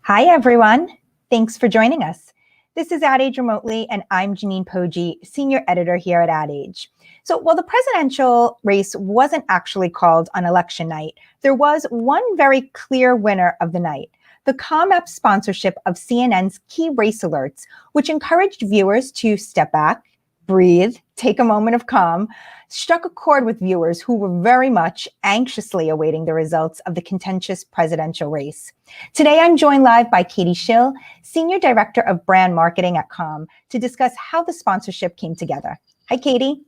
Hi, everyone. Thanks for joining us. This is Ad Age Remotely, and I'm Janine Poggi, Senior Editor here at Ad Age. So while the presidential race wasn't actually called on election night, there was one very clear winner of the night: the ComApp sponsorship of CNN's key race alerts, which encouraged viewers to step back, breathe, take a moment of calm, struck a chord with viewers who were very much anxiously awaiting the results of the contentious presidential race. Today, I'm joined live by Katie Schill, Senior Director of Brand Marketing at Com, to discuss how the sponsorship came together. Hi, Katie.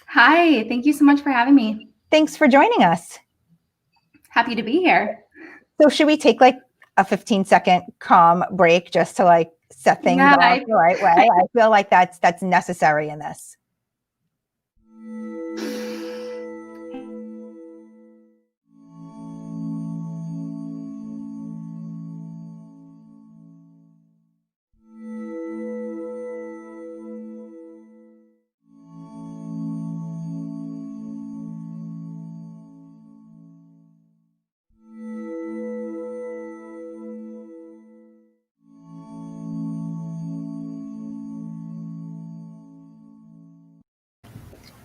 Hi, thank you so much for having me. Thanks for joining us. Happy to be here. So should we take like a 15-second calm break just to set things off the right way? I feel like that's necessary in this.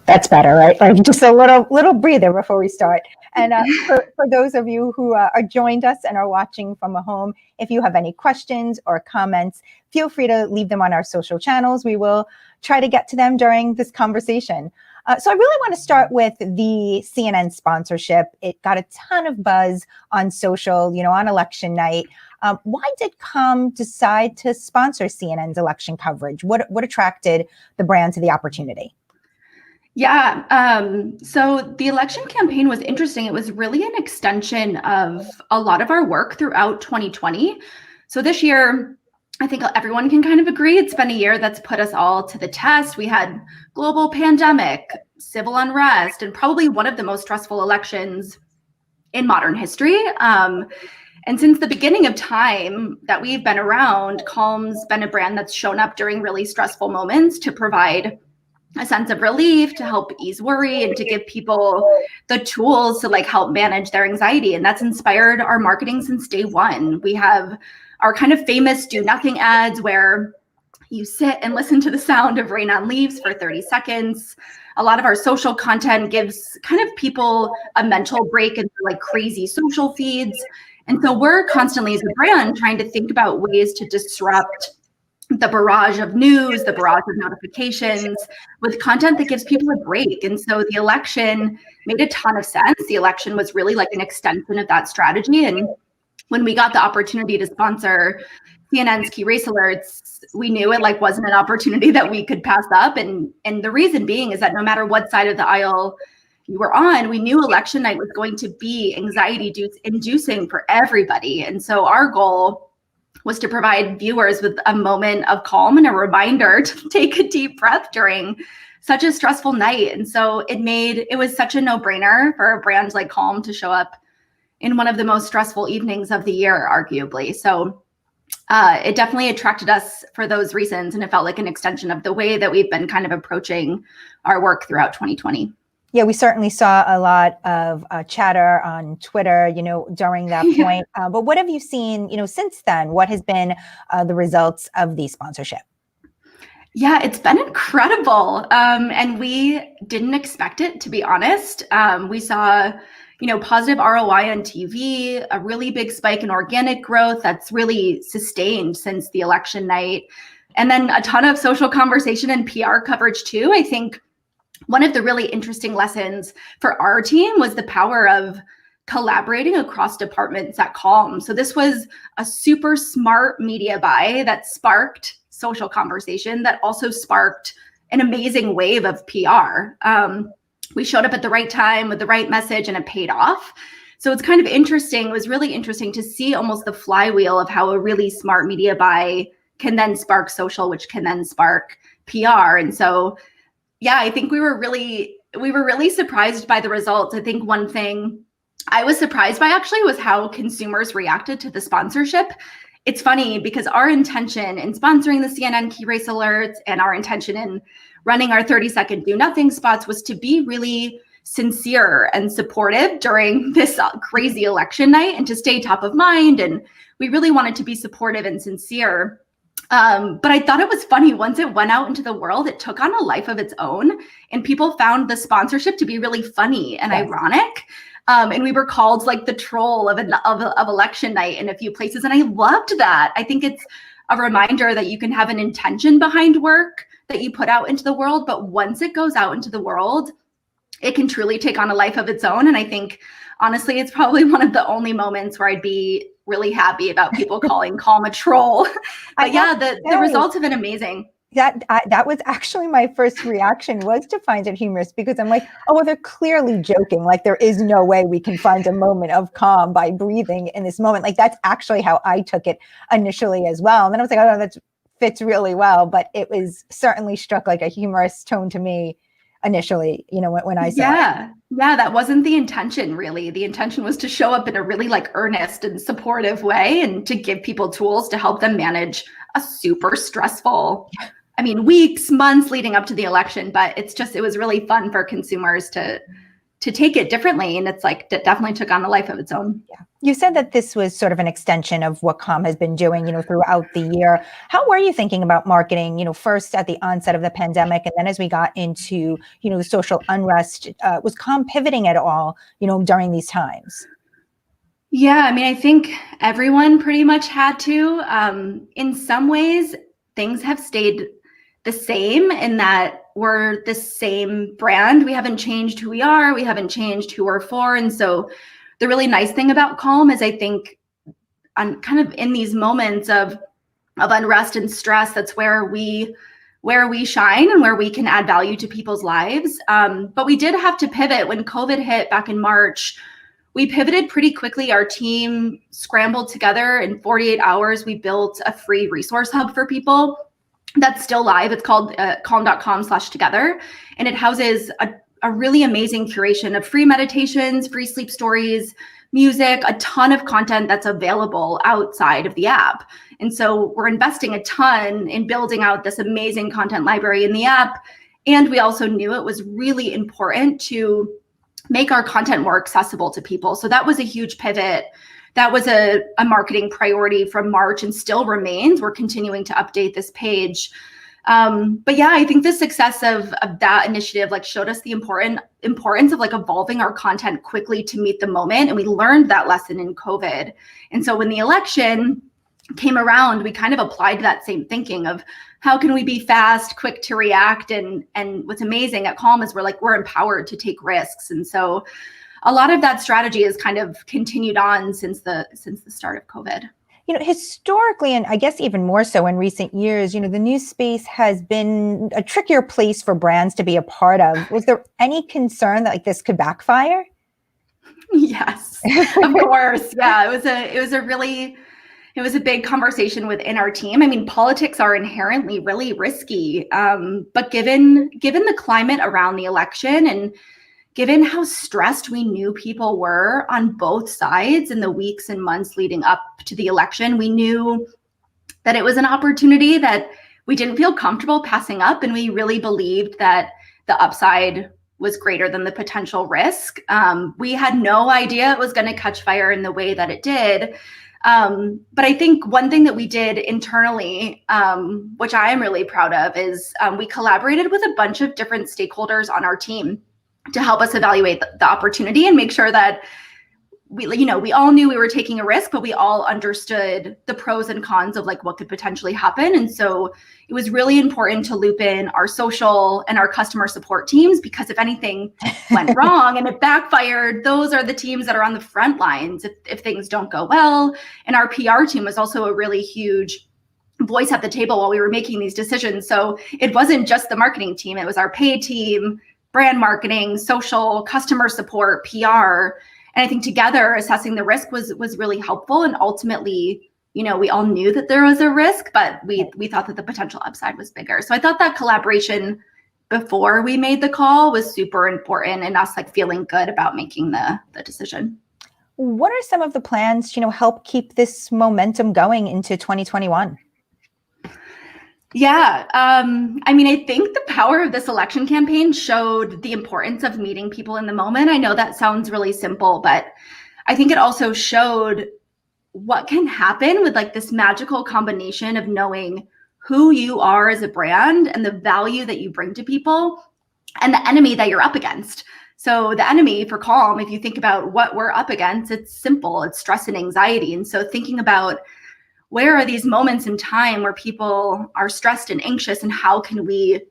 That's better, right? Like just a little breather before we start. And for those of you who are joined us and are watching from home, if you have any questions or comments, feel free to leave them on our social channels. We will try to get to them during this conversation. So I really want to start with the CNN sponsorship. It got a ton of buzz on social, on election night. Why did Com decide to sponsor CNN's election coverage? What attracted the brand to the opportunity? Yeah, so the election campaign was interesting. It was really an extension of a lot of our work throughout 2020. So this year, I think everyone can kind of agree it's been a year that's put us all to the test. We had global pandemic, civil unrest, and probably one of the most stressful elections in modern history. And since the beginning of time that we've been around, Calm's been a brand that's shown up during really stressful moments to provide a sense of relief, to help ease worry, and to give people the tools to help manage their anxiety. And that's inspired our marketing since day one. We have our kind of famous do nothing ads where you sit and listen to the sound of rain on leaves for 30 seconds. A lot of our social content gives kind of people a mental break into crazy social feeds. And so we're constantly as a brand trying to think about ways to disrupt the barrage of news, the barrage of notifications with content that gives people a break. And so the election made a ton of sense. The election was really an extension of that strategy. And when we got the opportunity to sponsor CNN's key race alerts, we knew it wasn't an opportunity that we could pass up. And the reason being is that no matter what side of the aisle you were on, we knew election night was going to be anxiety inducing for everybody. And so our goal was to provide viewers with a moment of calm and a reminder to take a deep breath during such a stressful night. And so it was such a no-brainer for a brand like Calm to show up in one of the most stressful evenings of the year, arguably. So it definitely attracted us for those reasons. And it felt like an extension of the way that we've been kind of approaching our work throughout 2020. Yeah, we certainly saw a lot of chatter on Twitter, during that point. But what have you seen, since then? What has been the results of the sponsorship? Yeah, it's been incredible. And we didn't expect it, to be honest. We saw, positive ROI on TV, a really big spike in organic growth that's really sustained since the election night. And then a ton of social conversation and PR coverage too. I think one of the really interesting lessons for our team was the power of collaborating across departments at Calm. So this was a super smart media buy that sparked social conversation, that also sparked an amazing wave of PR. We showed up at the right time with the right message, and it paid off. So it's kind of interesting. It was really interesting to see almost the flywheel of how a really smart media buy can then spark social, which can then spark PR. And so yeah, I think we were really surprised by the results. I think one thing I was surprised by actually was how consumers reacted to the sponsorship. It's funny because our intention in sponsoring the CNN key race alerts and our intention in running our 30-second do nothing spots was to be really sincere and supportive during this crazy election night and to stay top of mind. And we really wanted to be supportive and sincere. But I thought it was funny, once it went out into the world, it took on a life of its own, and people found the sponsorship to be really funny and ironic. And we were called like the troll of election night in a few places. And I loved that. I think it's a reminder that you can have an intention behind work that you put out into the world, but once it goes out into the world, it can truly take on a life of its own. And I think, honestly, it's probably one of the only moments where I'd be really happy about people calling Calm a troll. But yeah, the results have been amazing. That was actually my first reaction, was to find it humorous, because I'm like, oh, well, they're clearly joking. Like, there is no way we can find a moment of calm by breathing in this moment. Like, that's actually how I took it initially as well. And then I was like, oh, no, that fits really well. But it was certainly struck like a humorous tone to me initially, when I saw it. Yeah, that wasn't the intention, really. The intention was to show up in a really like earnest and supportive way, and to give people tools to help them manage a super stressful, weeks, months leading up to the election. But it was really fun for consumers to take it differently. And it's like, it definitely took on a life of its own. Yeah. You said that this was sort of an extension of what Calm has been doing, throughout the year. How were you thinking about marketing, first at the onset of the pandemic, and then as we got into, the social unrest? Was Calm pivoting at all, during these times? Yeah, I think everyone pretty much had to. In some ways, things have stayed the same in that we're the same brand. We haven't changed who we are. We haven't changed who we're for. And so the really nice thing about Calm is, I think, on kind of in these moments of unrest and stress, that's where we shine and where we can add value to people's lives. But we did have to pivot when COVID hit back in March. We pivoted pretty quickly. Our team scrambled together. In 48 hours, we built a free resource hub for people that's still live. It's called calm.com/together. And it houses a really amazing curation of free meditations, free sleep stories, music, a ton of content that's available outside of the app. And so we're investing a ton in building out this amazing content library in the app. And we also knew it was really important to make our content more accessible to people. So that was a huge pivot. That was a marketing priority from March, and still remains. We're continuing to update this page. But yeah, I think the success of that initiative showed us the importance of evolving our content quickly to meet the moment. And we learned that lesson in COVID. And so when the election came around, we kind of applied that same thinking of how can we be fast, quick to react. And what's amazing at Calm is we're empowered to take risks. And so a lot of that strategy has kind of continued on since the start of COVID. Historically, and I guess even more so in recent years, the news space has been a trickier place for brands to be a part of. Was there any concern that this could backfire? Yes, of course. Yeah, it was a big conversation within our team. Politics are inherently really risky, but given the climate around the election, and given how stressed we knew people were on both sides in the weeks and months leading up to the election, we knew that it was an opportunity that we didn't feel comfortable passing up. And we really believed that the upside was greater than the potential risk. We had no idea it was going to catch fire in the way that it did. But I think one thing that we did internally, which I am really proud of, is we collaborated with a bunch of different stakeholders on our team to help us evaluate the opportunity and make sure that we all knew we were taking a risk, but we all understood the pros and cons of what could potentially happen. And so it was really important to loop in our social and our customer support teams, because if anything went wrong and it backfired, those are the teams that are on the front lines if things don't go well. And our PR team was also a really huge voice at the table while we were making these decisions. So it wasn't just the marketing team, it was our paid team, brand marketing, social, customer support, PR. And I think together assessing the risk was really helpful. And ultimately, we all knew that there was a risk, but we thought that the potential upside was bigger. So I thought that collaboration before we made the call was super important, and us feeling good about making the decision. What are some of the plans to help keep this momentum going into 2021? Yeah. I mean, I think the power of this election campaign showed the importance of meeting people in the moment. I know that sounds really simple, but I think it also showed what can happen with like this magical combination of knowing who you are as a brand and the value that you bring to people and the enemy that you're up against. So the enemy for Calm, if you think about what we're up against, it's simple, it's stress and anxiety. And so thinking about where are these moments in time where people are stressed and anxious, and how can we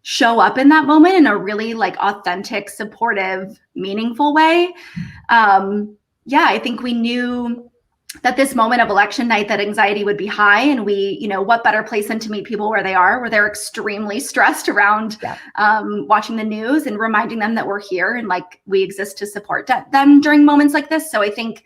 show up in that moment in a really like authentic, supportive, meaningful way? Yeah, I think we knew that this moment of election night that anxiety would be high, and we, what better place than to meet people where they are, where they're extremely stressed around watching the news, and reminding them that we're here and like we exist to support them during moments like this. So I think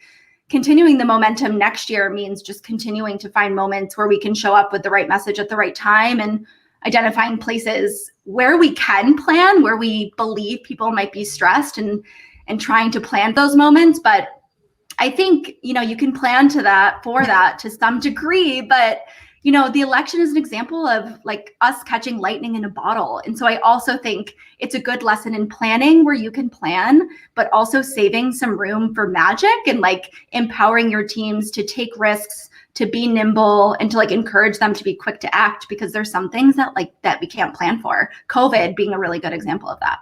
continuing the momentum next year means just continuing to find moments where we can show up with the right message at the right time, and identifying places where we can plan, where we believe people might be stressed, and trying to plan those moments. But I think, you can plan for that to some degree, but the election is an example of like us catching lightning in a bottle. And so I also think it's a good lesson in planning, where you can plan, but also saving some room for magic, and like empowering your teams to take risks, to be nimble, and to like encourage them to be quick to act, because there's some things that we can't plan for. COVID being a really good example of that.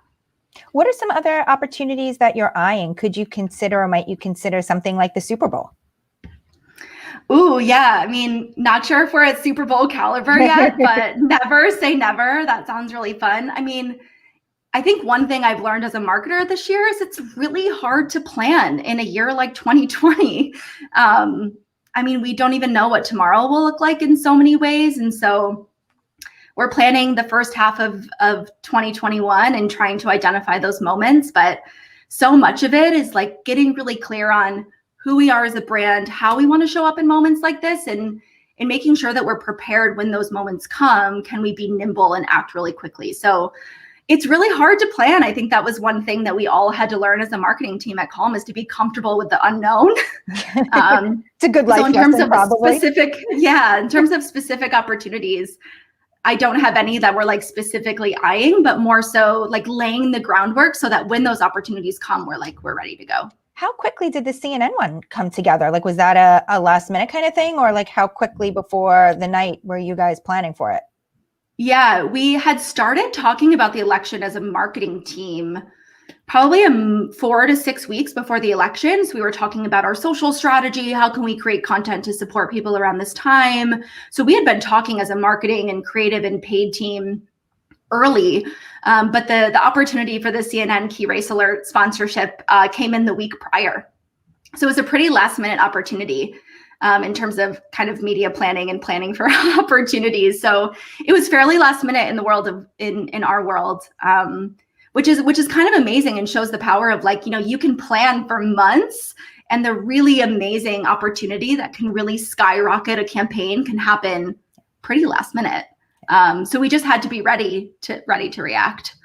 What are some other opportunities that you're eyeing? Could you consider, or might you consider, something like the Super Bowl? Ooh, yeah. I mean, not sure if we're at Super Bowl caliber yet, but never say never. That sounds really fun. I mean, I think one thing I've learned as a marketer this year is it's really hard to plan in a year like 2020. I mean, we don't even know what tomorrow will look like in so many ways. And so we're planning the first half of 2021 and trying to identify those moments. But so much of it is like getting really clear on who we are as a brand, how we want to show up in moments like this, and making sure that we're prepared when those moments come. Can we be nimble and act really quickly? So it's really hard to plan. I think that was one thing that we all had to learn as a marketing team at Calm, is to be comfortable with the unknown. It's a good life lesson, probably. In terms of specific opportunities, I don't have any that we're like specifically eyeing, but more so like laying the groundwork so that when those opportunities come, we're ready to go. How quickly did the CNN one come together? Like, was that a last minute kind of thing, or like how quickly before the night were you guys planning for it? Yeah, we had started talking about the election as a marketing team probably 4 to 6 weeks before the election. So we were talking about our social strategy. How can we create content to support people around this time? So we had been talking as a marketing and creative and paid team early, but the opportunity for the CNN Key Race Alert sponsorship came in the week prior. So it was a pretty last minute opportunity in terms of kind of media planning and planning for opportunities. So it was fairly last minute in the world of in our world, which is kind of amazing, and shows the power of like, you can plan for months, and the really amazing opportunity that can really skyrocket a campaign can happen pretty last minute. So we just had to be ready to react.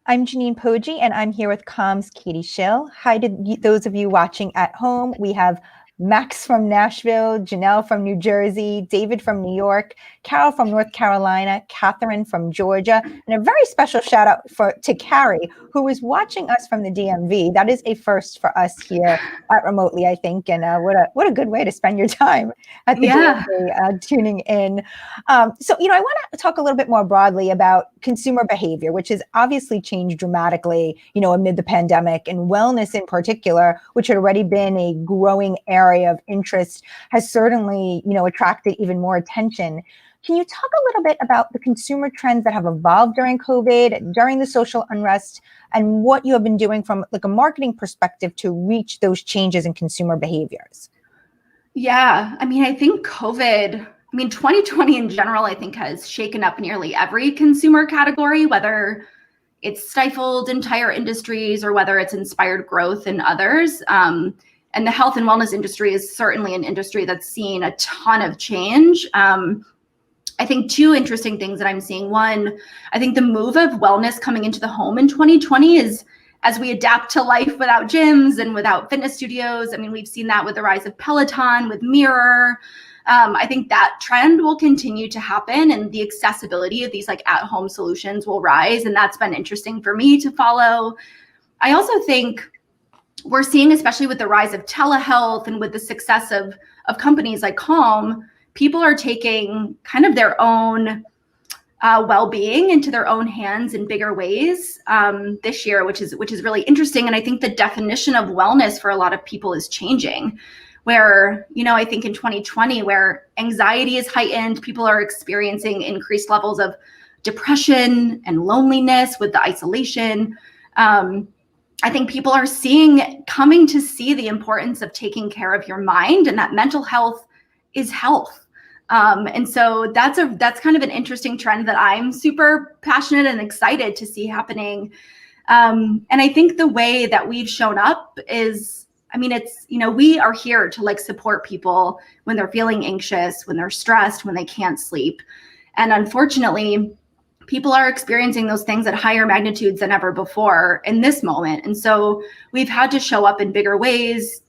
I'm Janine Poggi, and I'm here with Calm's Katie Schill. Hi to those of you watching at home. We have Max from Nashville, Janelle from New Jersey, David from New York, Carol from North Carolina, Catherine from Georgia, and a very special shout out to Carrie, who is watching us from the DMV. That is a first for us here at Remotely, I think, and what a good way to spend your time at the DMV, tuning in. So, I want to talk a little bit more broadly about consumer behavior, which has obviously changed dramatically, amid the pandemic, and wellness in particular, which had already been a growing area of interest, has certainly, attracted even more attention. Can you talk a little bit about the consumer trends that have evolved during COVID, during the social unrest, and what you have been doing from like a marketing perspective to reach those changes in consumer behaviors? Yeah, I mean, I think 2020 in general, I think has shaken up nearly every consumer category, whether it's stifled entire industries or whether it's inspired growth in others. And the health and wellness industry is certainly an industry that's seen a ton of change. I think two interesting things that I'm seeing. One, I think the move of wellness coming into the home in 2020 is, as we adapt to life without gyms and without fitness studios. I mean, we've seen that with the rise of Peloton, with Mirror. I think that trend will continue to happen, and the accessibility of these like at-home solutions will rise. And that's been interesting for me to follow. I also think we're seeing, especially with the rise of telehealth and with the success of companies like Calm, people are taking kind of their own well-being into their own hands in bigger ways this year, which is really interesting. And I think the definition of wellness for a lot of people is changing. Where, I think in 2020, where anxiety is heightened, people are experiencing increased levels of depression and loneliness with the isolation. I think people are coming to see the importance of taking care of your mind, and that mental health is health. And so that's kind of an interesting trend that I'm super passionate and excited to see happening. And I think the way that we've shown up is, it's, we are here to like support people when they're feeling anxious, when they're stressed, when they can't sleep. And unfortunately, people are experiencing those things at higher magnitudes than ever before in this moment. And so we've had to show up in bigger ways.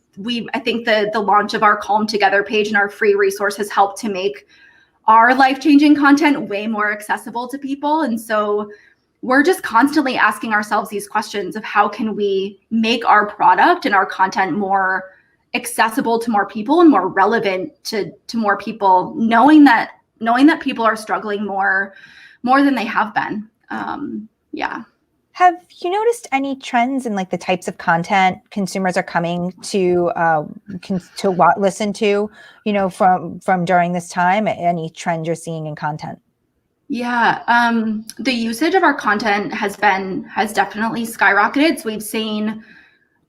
I think the launch of our Calm Together page and our free resource has helped to make our life-changing content way more accessible to people. And so we're just constantly asking ourselves these questions of how can we make our product and our content more accessible to more people and more relevant to more people, knowing that people are struggling more than they have been. Yeah. Have you noticed any trends in like the types of content consumers are coming to listen to, from during this time? Any trend you're seeing in content? Yeah, the usage of our content has definitely skyrocketed. So we've seen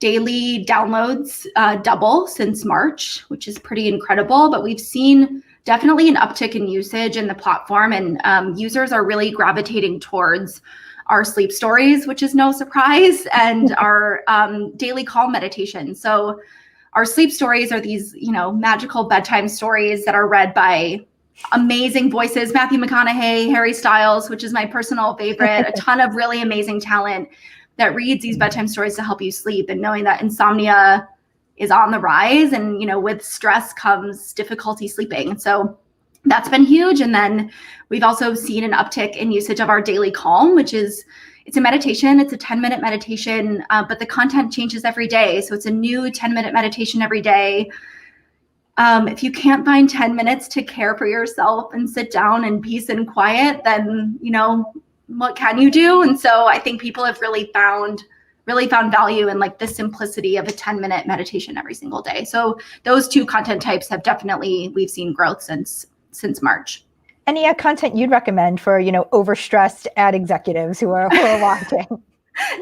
daily downloads double since March, which is pretty incredible. But we've seen definitely an uptick in usage in the platform, and users are really gravitating towards our sleep stories, which is no surprise, and our daily calm meditation. So our sleep stories are these, magical bedtime stories that are read by amazing voices, Matthew McConaughey, Harry Styles, which is my personal favorite, a ton of really amazing talent that reads these bedtime stories to help you sleep, and knowing that insomnia is on the rise, and with stress comes difficulty sleeping. And so that's been huge. And then we've also seen an uptick in usage of our daily calm, it's a meditation. It's a 10-minute meditation, but the content changes every day. So it's a new 10-minute meditation every day. If you can't find 10 minutes to care for yourself and sit down in peace and quiet, then, what can you do? And so I think people have really found value in like the simplicity of a 10-minute meditation every single day. So those two content types we've seen growth since March. Any content you'd recommend for, overstressed ad executives who are watching?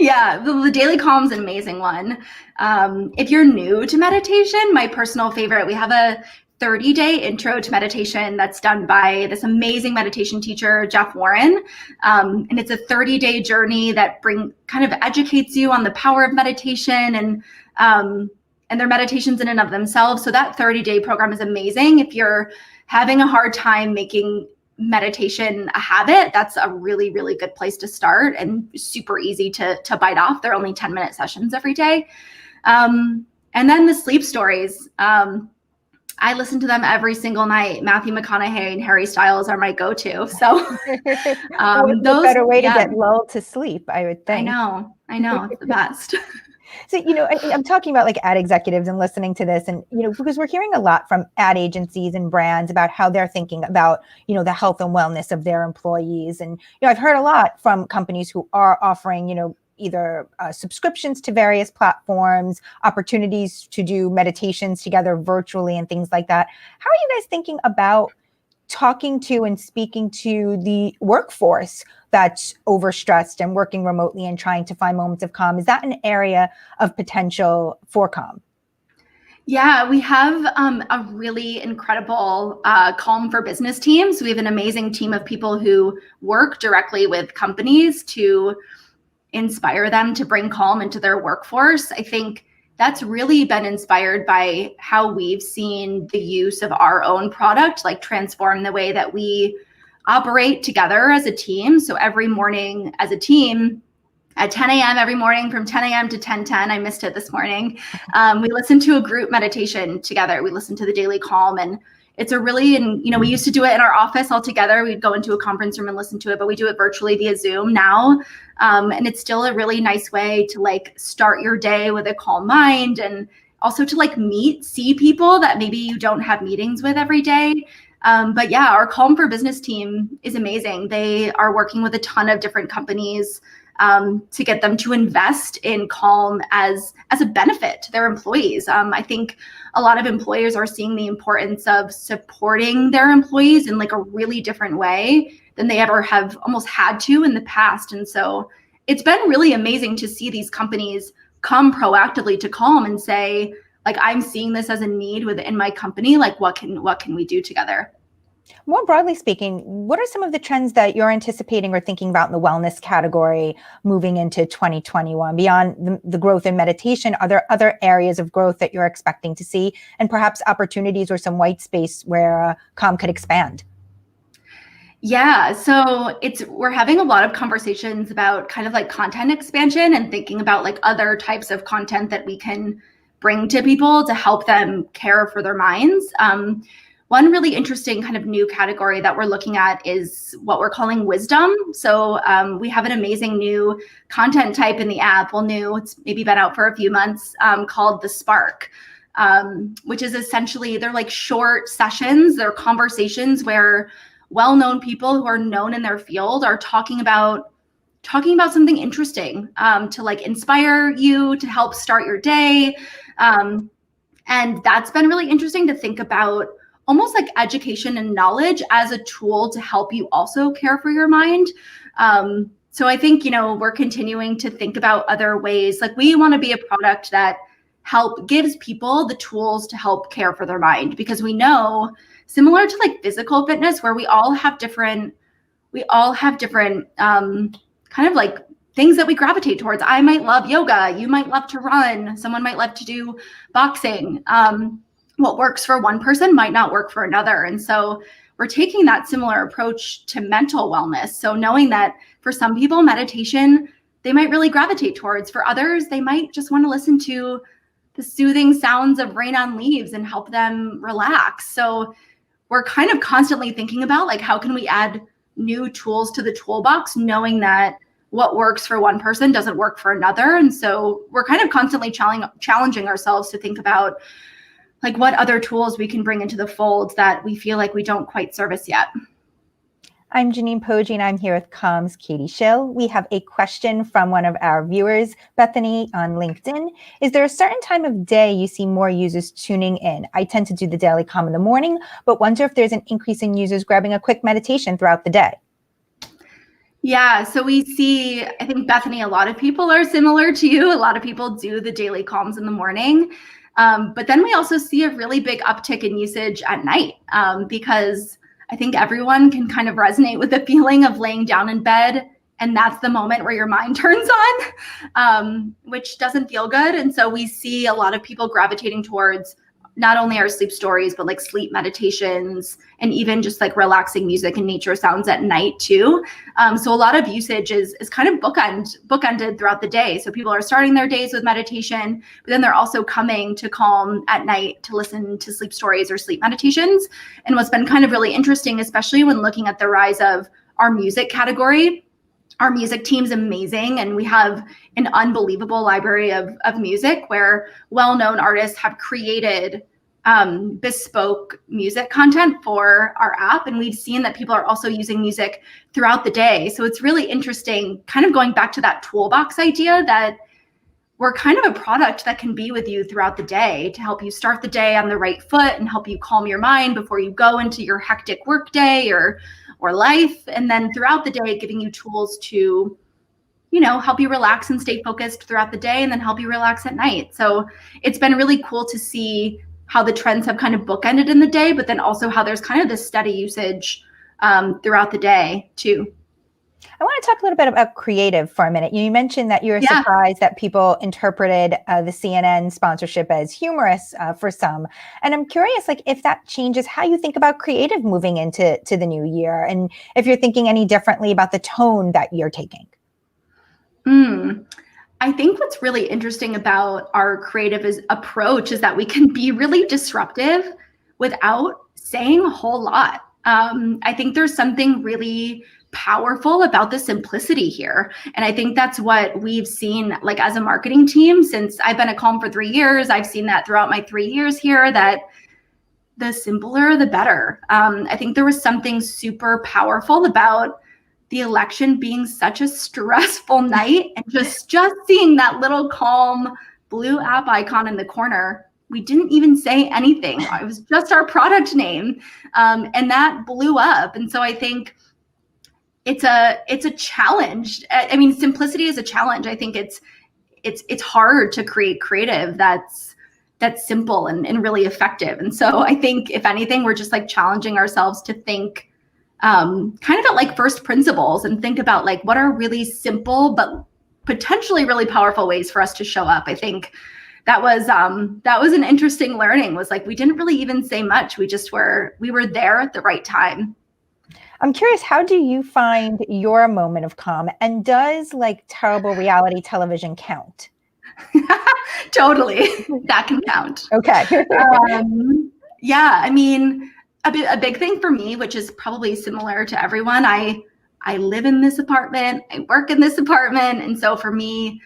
Yeah, the Daily Calm's an amazing one. If you're new to meditation, my personal favorite, we have a 30-day intro to meditation that's done by this amazing meditation teacher, Jeff Warren. And it's a 30-day journey that kind of educates you on the power of meditation and their meditations in and of themselves. So that 30-day program is amazing. If you're having a hard time making meditation a habit, that's a really, really good place to start, and super easy to bite off. They're only 10-minute sessions every day. And then the sleep stories. I listen to them every single night. Matthew McConaughey and Harry Styles are my go-to. So What's a better way to get lulled to sleep, I would think. I know, it's the best. So, I'm talking about like ad executives and listening to this, and, because we're hearing a lot from ad agencies and brands about how they're thinking about, the health and wellness of their employees. And, I've heard a lot from companies who are offering, either subscriptions to various platforms, opportunities to do meditations together virtually and things like that. How are you guys thinking about talking to and speaking to the workforce that's overstressed and working remotely and trying to find moments of calm? Is that an area of potential for Calm? Yeah, we have a really incredible Calm for Business team. So we have an amazing team of people who work directly with companies to inspire them to bring calm into their workforce. I think that's really been inspired by how we've seen the use of our own product like transform the way that we operate together as a team. So every morning as a team at 10 a.m. every morning from 10 a.m. to 10:10, I missed it this morning, we listen to a group meditation together. We listen to the Daily Calm, and it's a really, and we used to do it in our office all together. We'd go into a conference room and listen to it, but we do it virtually via Zoom now. And it's still a really nice way to like start your day with a calm mind, and also to like see people that maybe you don't have meetings with every day. But yeah, our Calm for Business team is amazing. They are working with a ton of different companies to get them to invest in Calm as a benefit to their employees. I think a lot of employers are seeing the importance of supporting their employees in like a really different way than they ever have almost had to in the past. And so it's been really amazing to see these companies come proactively to Calm and say, like, I'm seeing this as a need within my company. Like, what can we do together? More broadly speaking, what are some of the trends that you're anticipating or thinking about in the wellness category moving into 2021? Beyond the growth in meditation, are there other areas of growth that you're expecting to see, and perhaps opportunities or some white space where Calm could expand? Yeah, so we're having a lot of conversations about kind of like content expansion and thinking about like other types of content that we can bring to people to help them care for their minds. One really interesting kind of new category that we're looking at is what we're calling wisdom. So we have an amazing new content type in the app. Well, new, it's maybe been out for a few months, called the Spark, which is essentially, they're like short sessions. They're conversations where well-known people who are known in their field are talking about something interesting, to like inspire you, to help start your day. And that's been really interesting to think about, almost like education and knowledge as a tool to help you also care for your mind. So I think, we're continuing to think about other ways. Like, we want to be a product that gives people the tools to help care for their mind, because we know, similar to like physical fitness, where we all have different kind of like things that we gravitate towards. I might love yoga. You might love to run. Someone might love to do boxing. What works for one person might not work for another. And so we're taking that similar approach to mental wellness. So knowing that for some people, meditation, they might really gravitate towards. For others, they might just want to listen to the soothing sounds of rain on leaves and help them relax. So we're kind of constantly thinking about, like, how can we add new tools to the toolbox, knowing that what works for one person doesn't work for another. And so we're kind of constantly challenging ourselves to think about, like, what other tools we can bring into the fold that we feel like we don't quite service yet. I'm Janine Poggi, and I'm here with Calm's Katie Schill. We have a question from one of our viewers, Bethany, on LinkedIn. Is there a certain time of day you see more users tuning in? I tend to do the daily Calm in the morning, but wonder if there's an increase in users grabbing a quick meditation throughout the day. Yeah, so we see, I think, Bethany, a lot of people are similar to you. A lot of people do the daily Calms in the morning. But then we also see a really big uptick in usage at night, because I think everyone can kind of resonate with the feeling of laying down in bed, and that's the moment where your mind turns on, which doesn't feel good. And so we see a lot of people gravitating towards not only our sleep stories, but like sleep meditations, and even just like relaxing music and nature sounds at night too. So a lot of usage is kind of bookended throughout the day. So people are starting their days with meditation, but then they're also coming to Calm at night to listen to sleep stories or sleep meditations. And what's been kind of really interesting, especially when looking at the rise of our music category, our music team's amazing, and we have an unbelievable library of music where well-known artists have created bespoke music content for our app. And we've seen that people are also using music throughout the day. So it's really interesting, kind of going back to that toolbox idea, that we're kind of a product that can be with you throughout the day to help you start the day on the right foot and help you calm your mind before you go into your hectic work day or life. And then throughout the day, giving you tools to, help you relax and stay focused throughout the day, and then help you relax at night. So it's been really cool to see how the trends have kind of bookended in the day, but then also how there's kind of this steady usage throughout the day too. I want to talk a little bit about creative for a minute. You mentioned that you were surprised that people interpreted the CNN sponsorship as humorous for some. And I'm curious, like, if that changes how you think about creative moving into the new year, and if you're thinking any differently about the tone that you're taking. I think what's really interesting about our creative approach is that we can be really disruptive without saying a whole lot. I think there's something really powerful about the simplicity here. And I think that's what we've seen like as a marketing team since I've been at Calm for 3 years. I've seen that throughout my 3 years here, that the simpler, the better. I think there was something super powerful about the election being such a stressful night, and just seeing that little Calm blue app icon in the corner. We didn't even say anything. It was just our product name, and that blew up. And so I think it's a challenge. I mean, simplicity is a challenge. I think it's hard to create creative that's simple and really effective. And so I think if anything, we're just like challenging ourselves to think kind of at like first principles and think about like what are really simple but potentially really powerful ways for us to show up. I think that was an interesting learning, was like we didn't really even say much. We were there at the right time. I'm curious, how do you find your moment of calm? And does like terrible reality television count? Totally. That can count. Okay. Yeah, I mean, a big thing for me, which is probably similar to everyone, I live in this apartment, I work in this apartment. And so for me,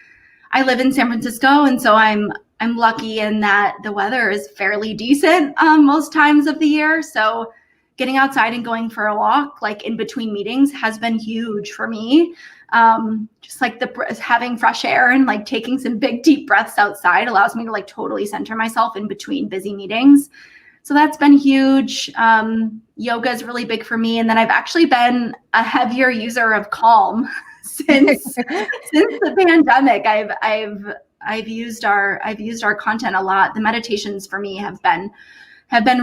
I live in San Francisco. And so I'm lucky in that the weather is fairly decent most times of the year. So getting outside and going for a walk, like in between meetings, has been huge for me. Just like having fresh air and like taking some big deep breaths outside allows me to like totally center myself in between busy meetings. So that's been huge. Yoga is really big for me. And then I've actually been a heavier user of Calm since the pandemic. I've used our content a lot. The meditations for me have been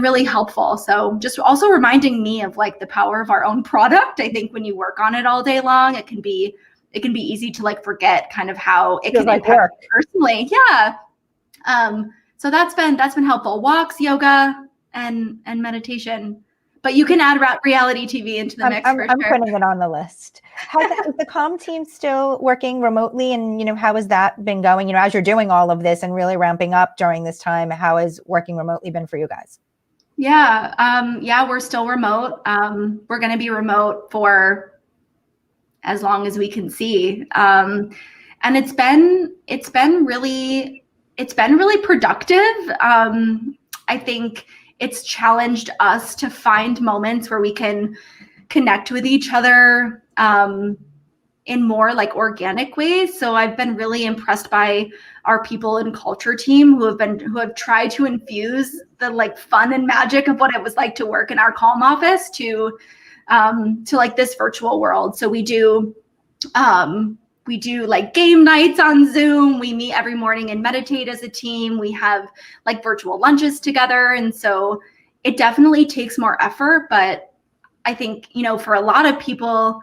really helpful. So just also reminding me of like the power of our own product. I think when you work on it all day long, it can be easy to like forget kind of how it can like impact work you personally. Yeah. So that's been helpful. Walks, yoga, and meditation. But you can add reality TV into the mix for sure. I'm putting it on the list. Is the Calm team still working remotely? And, how has that been going? As you're doing all of this and really ramping up during this time, how has working remotely been for you guys? Yeah. We're still remote. We're going to be remote for as long as we can see. And it's been really productive. I think it's challenged us to find moments where we can connect with each other in more like organic ways. So I've been really impressed by our people and culture team who have tried to infuse the like fun and magic of what it was like to work in our Calm office to like this virtual world. So we do like game nights on Zoom. We meet every morning and meditate as a team. We have like virtual lunches together. And so it definitely takes more effort. But I think, for a lot of people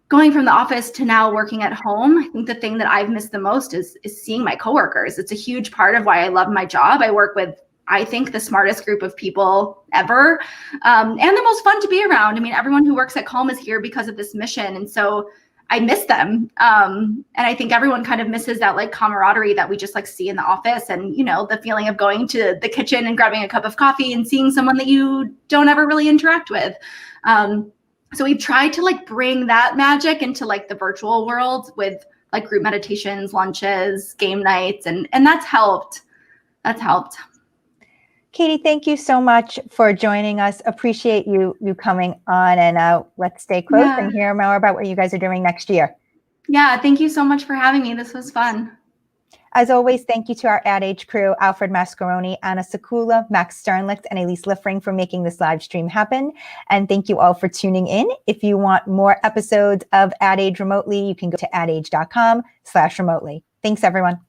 going from the office to now working at home, I think the thing that I've missed the most is seeing my coworkers. It's a huge part of why I love my job. I work with, I think, the smartest group of people ever, and the most fun to be around. I mean, everyone who works at Calm is here because of this mission. And so I miss them. And I think everyone kind of misses that like camaraderie that we just like see in the office, and, the feeling of going to the kitchen and grabbing a cup of coffee and seeing someone that you don't ever really interact with. So we've tried to like bring that magic into like the virtual world with like group meditations, lunches, game nights, and that's helped. Katie, thank you so much for joining us. Appreciate you coming on, and let's stay close and hear more about what you guys are doing next year. Yeah, thank you so much for having me. This was fun. As always, thank you to our Ad Age crew, Alfred Mascaroni, Anna Sakula, Max Sternlicht, and Elise Liffring for making this live stream happen. And thank you all for tuning in. If you want more episodes of Ad Age Remotely, you can go to adage.com/remotely. Thanks, everyone.